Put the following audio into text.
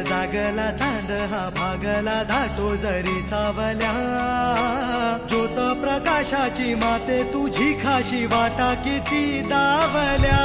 जागला चांद हा भागला धाटो जरी सावल्या ज्योत प्रकाशाची माते तुझी खाशी वाटा किती दावल्या